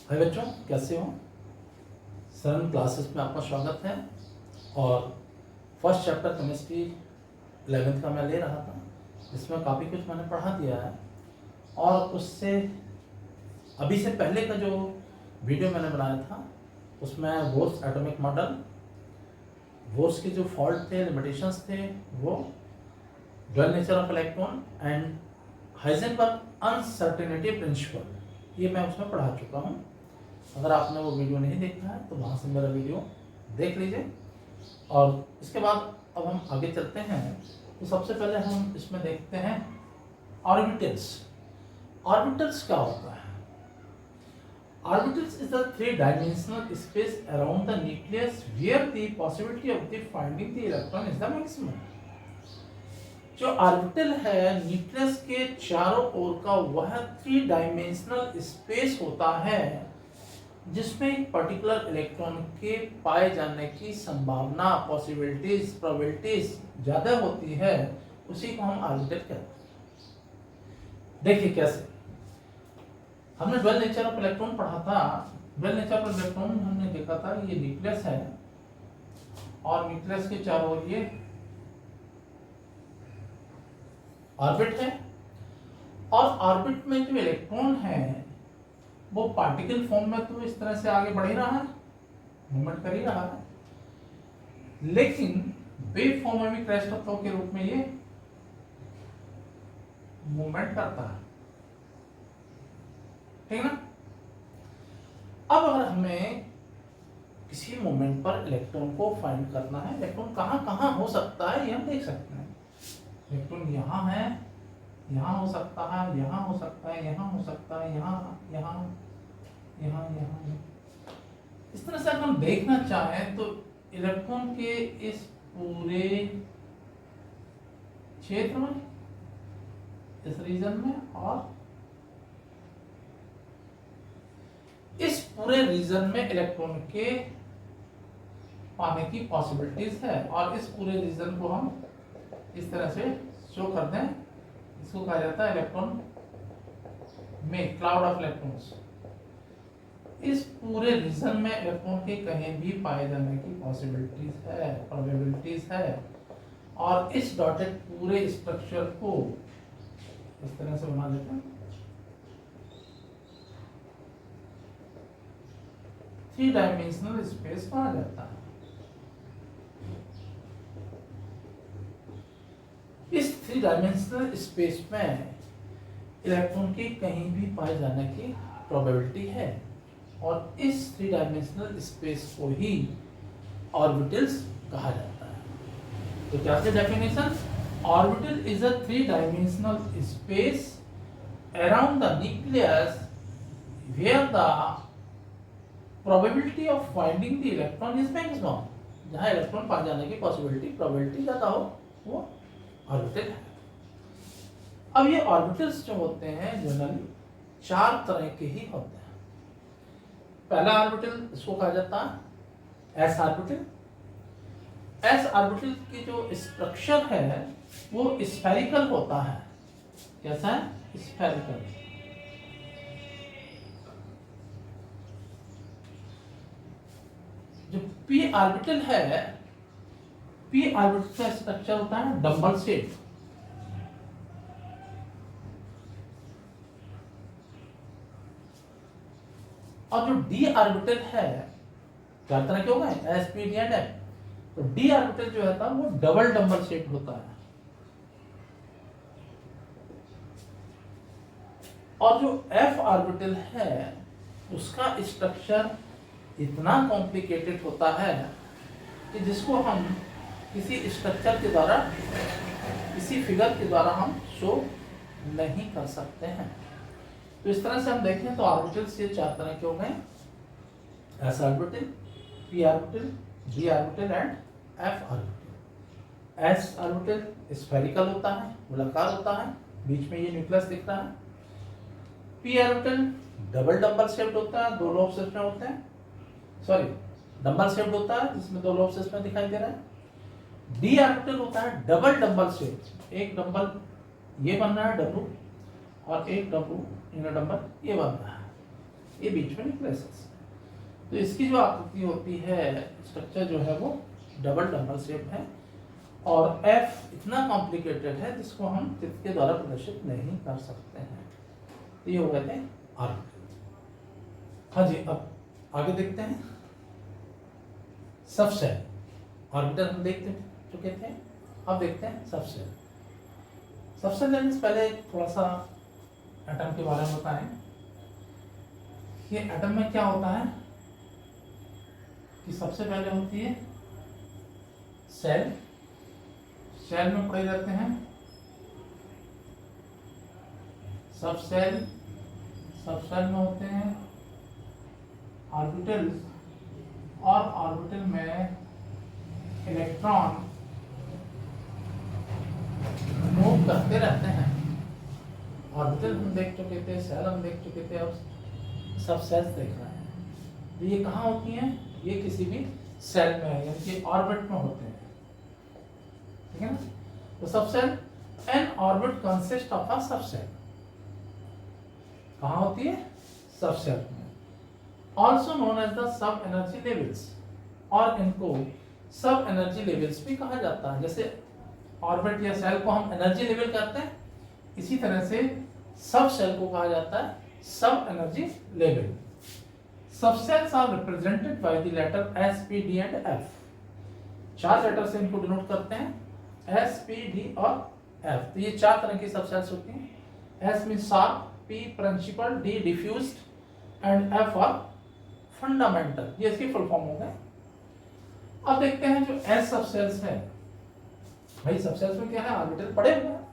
हाय बच्चों, कैसे हो? सरन क्लासेस में आपका स्वागत है। और फर्स्ट चैप्टर केमिस्ट्री 11th का मैं ले रहा था, जिसमें काफ़ी कुछ मैंने पढ़ा दिया है। और उससे अभी से पहले का जो वीडियो मैंने बनाया था उसमें बोर्स एटॉमिक मॉडल, बोर्स के जो फॉल्ट थे, लिमिटेशंस थे, वो dual nature of electron and Heisenberg uncertainty principle, ये मैं उसमें पढ़ा चुका हूँ। अगर आपने वो वीडियो नहीं देखा है तो वहाँ से मेरा वीडियो देख लीजिए। और इसके बाद अब हम आगे चलते हैं। तो सबसे पहले हम इसमें देखते हैं ऑर्बिटल्स। ऑर्बिटल्स क्या होता है? Orbitals is the 3-dimensional space around the nucleus where the possibility of the finding the electron is the maximum. जो ऑर्बिटल है न्यूक्लियस के चारों ओर का, वह 3-dimensional स्पेस होता है जिसमें एक पर्टिकुलर इलेक्ट्रॉन के पाए जाने की संभावना, पॉसिबिलिटीज, प्रोबेबिलिटीज ज़्यादा होती है, उसी को हम ऑर्बिटल कहते हैं। देखिए कैसे, हमने ड्वेल नेचर ऑफ इलेक्ट्रॉन पढ़ा था। ड्वेल नेचर ऑफ इलेक्ट्रॉन हमने देखा था, ये न्यूक्लियस है और न्यूक्लियस के चारों ओर ये ऑर्बिट है। और ऑर्बिट में जो इलेक्ट्रॉन है वो पार्टिकल फॉर्म में तो इस तरह से आगे बढ़ ही रहा है, मूवमेंट कर ही रहा है, लेकिन वेव फॉर्म में भी क्रेस्ट ऑफ फ्लो के रूप में ये मूवमेंट करता है, ठीक ना। अब अगर हमें किसी मोमेंट पर इलेक्ट्रॉन को फाइंड करना है, इलेक्ट्रॉन कहाँ कहाँ हो सकता है ये हम देख सकते हैं। इलेक्ट्रॉन यहाँ है, यहाँ हो सकता है, यहाँ हो सकता है, यहाँ हो सकता है, यहाँ यहाँ यहाँ यहाँ। इस तरह से अगर हम देखना चाहें तो इलेक्ट्रॉन के इस पूरे क्षेत्र में, इस रीजन में और इस पूरे रीजन में इलेक्ट्रॉन के पाने की पॉसिबिलिटीज है। और इस पूरे रीजन को हम इस तरह से शो कर दें, इसको कहा जाता है इलेक्ट्रॉन में क्लाउड ऑफ इलेक्ट्रॉन्स। इस पूरे रीजन में इलेक्ट्रॉन के कहीं भी पाए जाने की पॉसिबिलिटीज है, प्रोबेबिलिटीज है। और इस डॉटेड पूरे स्ट्रक्चर को इस तरह से बना देते हैं, 3-dimensional स्पेस कहा जाता है। इस 3-dimensional स्पेस में इलेक्ट्रॉन के कहीं भी पाए जाने की प्रोबेबिलिटी है। और इस 3-dimensional स्पेस को ही ऑर्बिटल्स कहा जाता है। तो क्या थे definition? Orbital is a 3-dimensional space around the nucleus where the probability of finding the electron is maximum. जहां इलेक्ट्रॉन पाए जाने की पॉसिबिलिटी, प्रोबेबिलिटी ज्यादा हो, वो ऑर्बिटल है। अब ये ऑर्बिटल्स जो होते हैं जनरली 4 तरह के ही होते हैं। पहला ऑर्बिटल इसको कहा जाता है एस ऑर्बिटल। एस ऑर्बिटल की जो स्ट्रक्चर है वो स्फेरिकल होता है। कैसा है? स्फेरिकल। जो पी ऑर्बिटल है, पी ऑर्बिटल का स्ट्रक्चर होता है डंबल शेप। और जो डी ऑर्बिटल है, 4 तरह के हो गए, S P D and F. तो डी ऑर्बिटल जो है वो डबल डंबल शेप होता है। और जो एफ ऑर्बिटल है उसका स्ट्रक्चर इतना कॉम्प्लिकेटेड होता है कि जिसको हम किसी स्ट्रक्चर के द्वारा, किसी फिगर के द्वारा हम शो नहीं कर सकते हैं। तो इस तरह से हम देखें तो ऑर्बिटल्स ये 4 तरह के हो गए, S orbital, P orbital, D orbital and F orbital. S orbital spherical होता है, गोलाकार होता है, बीच में ये न्यूक्लियस दिख रहा है। P orbital double dumbbell shaped होता है, 2 लोब्स इसमें होते हैं, सॉरी डंबल शेप्ड होता है जिसमें 2 लोब्स इसमें दिखाई दे रहा है। डी ऑर्बिटल होता है डबल डंबल शेप्ड, एक डंबल ये बन रहा है डब्लू और एक डब्लू इनर डंबल ये बन रहा है। ये बीच में न्यूक्लियस। तो इसकी जो आकृति होती है, स्ट्रक्चर जो है वो डबल डबल शेप है और एफ इतना कॉम्प्लिकेटेड है जिसको हम चित्र के द्वारा प्रदर्शित नहीं कर सकते हैं। तो ये हो गए थे ऑर्बिटल। हाँ जी, अब आगे देखते हैं सबसेल। ऑर्बिटल हम देख चुके थे, अब देखते हैं सबसेल। सबसेल लेने से पहले थोड़ा सा एटम के बारे में बताएं। ये एटम में क्या होता है कि सबसे पहले होती है सेल। सेल में पढ़े जाते हैं सब सेल। सब सेल में होते हैं ऑर्बिटल और ऑर्बिटल में इलेक्ट्रॉन मूव करते रहते हैं। ऑर्बिटल हम देख चुके थे, सेल हम देख चुके थे, अब सब सेल्स देख रहे हैं। तो ये कहाँ होती हैं? ये किसी भी सेल में है, यानी कि ऑर्बिट में होते हैं, ठीक है ना। तो subshell, an orbit consist of a subshell. कहाँ होती है? सबसेल में। Also known as the sub energy levels, और इनको सब एनर्जी लेवल्स भी कहा जाता है। जैसे ऑर्बिट या सेल को हम एनर्जी लेवल कहते हैं, इसी तरह से सब सेल को कहा जाता है sub energy level. Subshells are represented by the letter S, P, D and F. 4 letter से इनको डिनोट करते हैं, एस, पी, डी और एफ। तो ये 4 तरह की सबसेल्स होती हैं। S mean sharp, P principal, D diffused and F are fundamental. ये इसकी फुल फॉर्म हो गए। अब देखते हैं जो एस सबसेल्स है। भाई सबसेल्स में क्या है? ऑर्बिटल पड़े हुए हैं।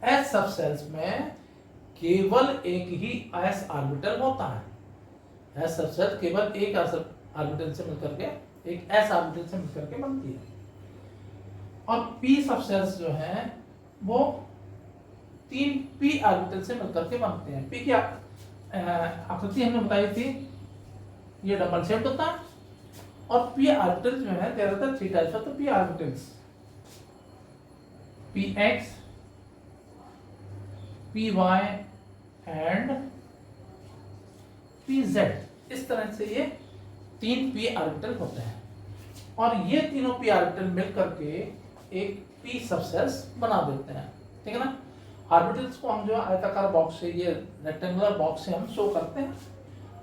एस सबसेल्स में केवल एक ही एस ऑर्बिटल होता है। एस सबसेल केवल एक ऑर्बिटल से मिलकर के, एक एस ऑर्बिटल से मिलकर के बनती है। और पी सबसेल्स जो हैं वो 3 पी ऑर्बिटल से मिलकर के बनते हैं। पी की आकृति हमने बताई थी, ये डबल शेप्ड होता है। और पी ऑर्बिटल जो है there are 3 types of P orbitals, P X, P Y and P Z. इस तरह से ये 3 पी ऑर्बिटल होते हैं और ये तीनों पी ऑर्बिटल मिलकर के एक पी सबसेल्स बना देते हैं, ठीक है ना। ऑर्बिटल्स को हम जो आयताकार बॉक्स से, ये रेक्टेंगुलर बॉक्स से हम शो करते हैं।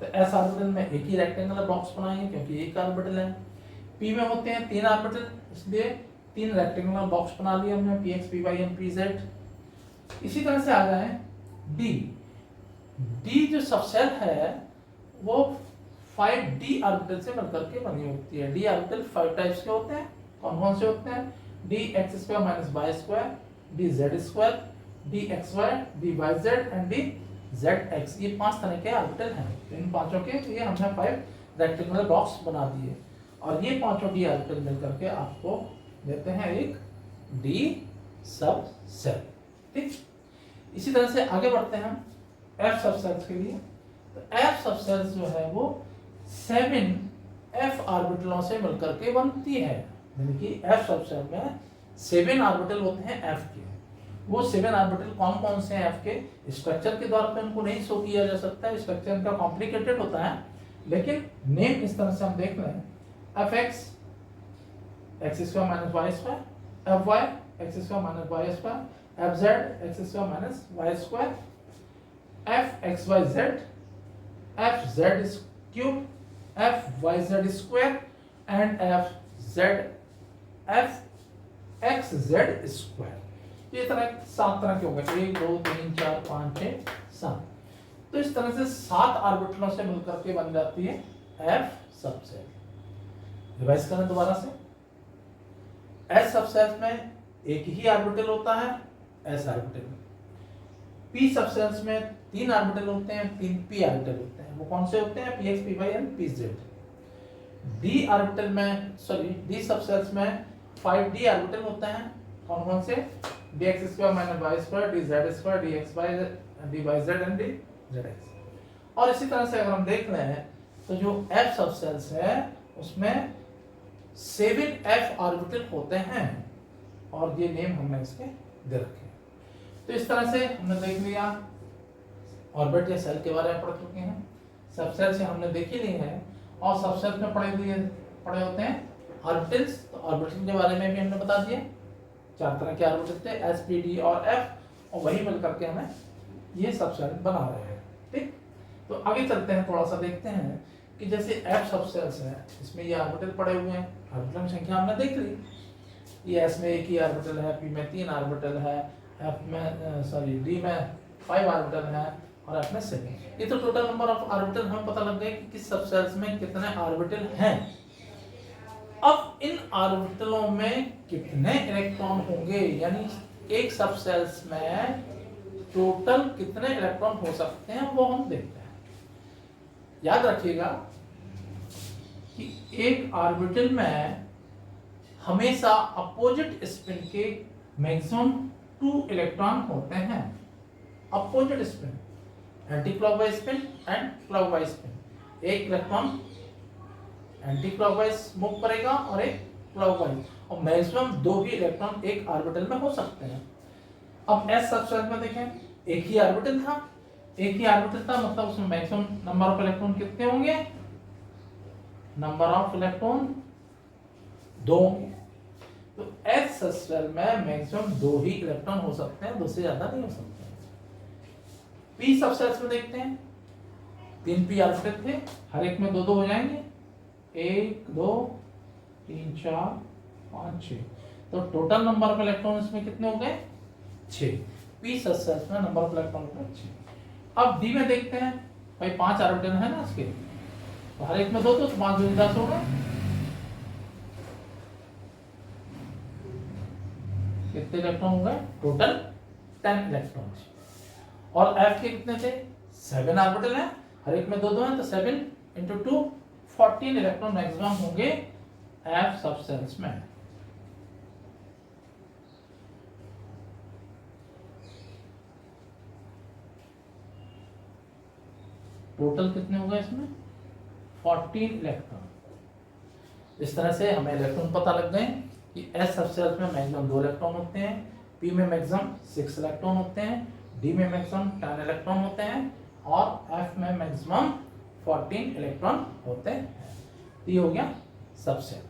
तो एस ऑर्बिटल में एक ही रेक्टेंगुलर बॉक्स बनाएंगे क्योंकि एक ऑर्बिटल है। पी में होते हैं 3 ऑर्बिटल, इसलिए 3 रेक्टेंगुलर बॉक्स बना लिए हमने, P X, P Y and P Z. इसी तरह से आ जाए डी। डी जो सबसेल है वो 5d ऑर्बिटल से मिलकर के बनी होती है। डी ऑर्बिटल 5 टाइप्स के होते हैं। कौन कौन से होते हैं? D X square minus Y square, D Z square, D X Y, D Y Z and D Z X. ये 5 तरह के ऑर्बिटल हैं। तो इन पांचों के लिए हमने 5 रेक्टेंगुलर बॉक्स बना दिए और ये पांचों डी ऑर्बिटल मिलकर के आपको देते हैं एक डी सब सेल, ठीक। इसी तरह से आगे बढ़ते हैं हम एफ सबसेल्स के लिए। तो एफ सबसेल्स जो है वो 7 एफ ऑर्बिटलों से मिलकर के बनती है, यानी कि एफ सबसेल में 7 ऑर्बिटल होते हैं एफ के। वो 7 ऑर्बिटल कौन कौन से हैं एफ के? स्ट्रक्चर के द्वारा पे उनको नहीं शो किया जा सकता है, स्ट्रक्चर इनका कॉम्प्लिकेटेड होता है, लेकिन नेम इस तरह से हम देख रहे हैं। F X, X square minus Y square, F Y, X square minus Y square, F Z, X square minus Y square, F X Y Z, F Z cube, F Y Z square and F Z, F X Z square. ये तरह 7 तरह के हो गए, 1 2 3 4 5 6 7। तो इस तरह से 7 ऑर्बिटलों से मिलकर के बन जाती है एफ सबसेल। रिवाइज करें दोबारा से। एस सबसेल्स में एक ही ऑर्बिटल होता है, एस ऑर्बिटल। पी सबसेल्स में 3 ऑर्बिटल होते हैं, 3 पी ऑर्बिटल होते हैं। वो कौन से होते हैं? P X, P Y and P Z. D orbital में, सॉरी, डी सबसेल्स में 5d ऑर्बिटल होते हैं। कौन कौन से? D X square minus Y square, D Z square, D X Y, D Y Z and D Z X. और इसी तरह से अगर हम देख रहे हैं तो जो एफ सबसेल्स है उसमें 7 एफ ऑर्बिटल होते हैं और ये नेम हमने इसके दे रखे। तो इस तरह से हमने देख लिया ऑर्बिट या सेल के बारे में पढ़ चुके हैं, सबसेल से हमने देख ही ली है, और सबसेल में पढ़े होते हैं ऑर्बिटल्स। तो ऑर्बिटल के बारे में भी हमने बता दिया, 4 तरह के ऑर्बिटल थे, एस पी डी और एफ, और वही मिल करके हमें ये सबसेल बना रहे हैं। ठीक, तो आगे चलते हैं, थोड़ा सा देखते हैं कि जैसे एफ सबसेल्स है, इसमें ये ऑर्बिटल पड़े हुए हैं, ऑर्बिटल की संख्या हमने देख ली, ये एस में एक ही ऑर्बिटल है, पी में 3 ऑर्बिटल है, एफ में डी में 5 ऑर्बिटल है, और एफ में 7। ये तो टोटल नंबर ऑफ ऑर्बिटल हमें पता लग गया कि किस सबसेल्स में कितने ऑर्बिटल हैं। अब इन ऑर्बिटलों में कितने इलेक्ट्रॉन होंगे, यानी एक सबसेल्स में टोटल कितने इलेक्ट्रॉन हो सकते हैं, वो हम देखते हैं। याद रखिएगा कि एक ऑर्बिटल में हमेशा अपोजिट स्पिन के मैक्सिमम 2 इलेक्ट्रॉन होते हैं। Opposite spin, anti clockwise spin and clockwise spin. एक इलेक्ट्रॉन एंटी क्लॉकवाइज मूव करेगा और एक क्लॉकवाइज, और मैक्सिमम 2 ही इलेक्ट्रॉन एक ऑर्बिटल में हो सकते हैं। अब एस सबसेल में देखें, एक ही ऑर्बिटल था, मतलब उसमें मैक्सिमम नंबर ऑफ इलेक्ट्रॉन कितने होंगे, नंबर ऑफ इलेक्ट्रॉन 2। तो एस सबसेल में मैक्सिमम 2 ही इलेक्ट्रॉन हो सकते हैं, 2 से ज्यादा नहीं हो सकते। पी सबसेल्स में देखते हैं, 3 पी ऑर्बिटल थे, हर एक में 2-2 हो जाएंगे, 1 2 3 4 5 6। तो टोटल नंबर ऑफ इलेक्ट्रॉन इसमें कितने हो गए, 6। पी सबसेल्स में नंबर ऑफ इलेक्ट्रॉन हो गए 6। अब डी में देखते हैं, भाई 5 ऑर्बिटल है ना इसके, तो हर एक में 2-2, तो 5 2 10 हो गए। कितने इलेक्ट्रॉन हो गए, टोटल 10 इलेक्ट्रॉन। और एफ के कितने थे, 7 ऑर्बिटल है, हर एक में 2-2 है, तो 7 × 2 14 इलेक्ट्रॉन मैक्सिमम होंगे एफ सबसेल्स में। टोटल कितने हो गए इसमें, 14 इलेक्ट्रॉन। इस तरह से हमें इलेक्ट्रॉन पता लग गए कि एस सबसेल्स में मैक्सिमम 2 इलेक्ट्रॉन होते हैं, पी में मैक्सिमम 6 इलेक्ट्रॉन होते हैं, डी में मैक्सिमम 10 इलेक्ट्रॉन होते हैं, और एफ में मैक्सिमम 14 इलेक्ट्रॉन होते हैं। ये हो गया सबसेल।